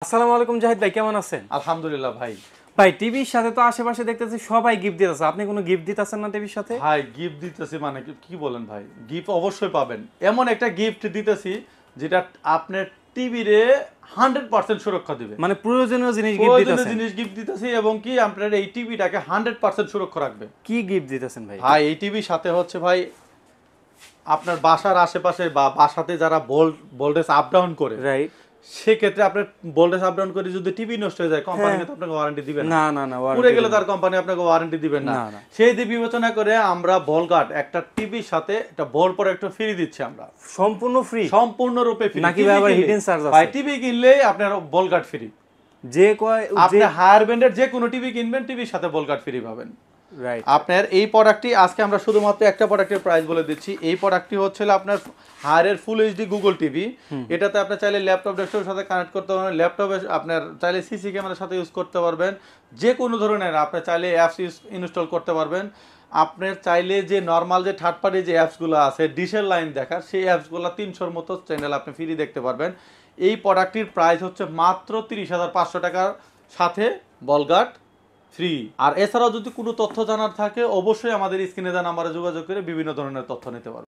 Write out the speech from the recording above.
আসসালামু আলাইকুম জাহিদ ভাই, কেমন আছেন? আলহামদুলিল্লাহ ভাই। ভাই টিভির সাথে তো আশেপাশে দেখতেছি সবাই গিফট দিতেছে, আপনি কোনো গিফট দিতেছেন না টিভির সাথে? ভাই গিফট দিতেছি মানে কি বলেন ভাই? গিফট অবশ্যই পাবেন। এমন একটা গিফট দিতেছি যেটা আপনার টিভিরে 100% সুরক্ষা দিবে। মানে প্রয়োজনীয় জিনিস গিফট প্রয়োজনীয় দিতেছেন? জিনিস গিফট দিতেছি এবং কি আপনার এই টিভিটাকে 100% সুরক্ষা রাখবে। কি গিফট দিতেছেন ভাই? ভাই এই টিভির সাথে হচ্ছে ভাই আপনার বাসার আশেপাশে বা বাসাতে যারা ভোল্টেজ আপ ডাউন করে, রাইট। সেক্ষেত্রে আপনার ভোল্টেজ আপ ডাউন করে যদি টিভি নষ্ট হয়ে যায়, কোম্পানি কিন্তু আপনাকে ওয়ারেন্টি দিবে না। না না না, পুড়ে গেলে তার কোম্পানি আপনাকে ওয়ারেন্টি দিবেন না। না, না। সেই দিয়ে বিবেচনা করে আমরা বল গার্ড একটা টিভির সাথে একটা বল প্রোটেক্টর ফ্রি দিচ্ছি আমরা। সম্পূর্ণ ফ্রি? সম্পূর্ণরূপে ফ্রি। নাকি ভাই আবার হিডেন চার্জ আছে? ভাই টিভি কিনলে আপনার বল গার্ড ফ্রি। যে কয় আপনি হায়ার ব্র্যান্ডের যে কোনো টিভি কিনবেন, টিভির সাথে বল গার্ড ফ্রি পাবেন। রাইট। আপনার এই প্রোডাক্টটি আজকে আমরা শুধুমাত্র একটা প্রোডাক্টের প্রাইস বলে দিচ্ছি। এই প্রোডাক্টটি হচ্ছে আপনার হায়ারের ফুল এইচডি গুগল টিভি। এটাতে আপনি চাইলে ল্যাপটপ ডেস্কটপের সাথে কানেক্ট করতে পারবেন, ল্যাপটপে আপনার চাইলে সিসি ক্যামেরার সাথে ইউজ করতে পারবেন, যে কোনো ধরনের আপনি চাইলে অ্যাপস ইনস্টল করতে পারবেন। আপনার চাইলে যে নর্মাল যে থার্ড পার্টি যে অ্যাপসগুলো আছে ডিশের লাইন দেখার, সেই অ্যাপসগুলো 300-র মতো চ্যানেল আপনি ফ্রি দেখতে পারবেন। এই প্রোডাক্টটির প্রাইস হচ্ছে মাত্র 30,500 টাকার সাথে বলগার্ড ফ্রি। আর এছাড়াও যদি কোনো তথ্য জানার থাকে অবশ্যই আমাদের স্ক্রিনে দেওয়া নাম্বারে যোগাযোগ করে বিভিন্ন ধরনের তথ্য নিতে পারবেন।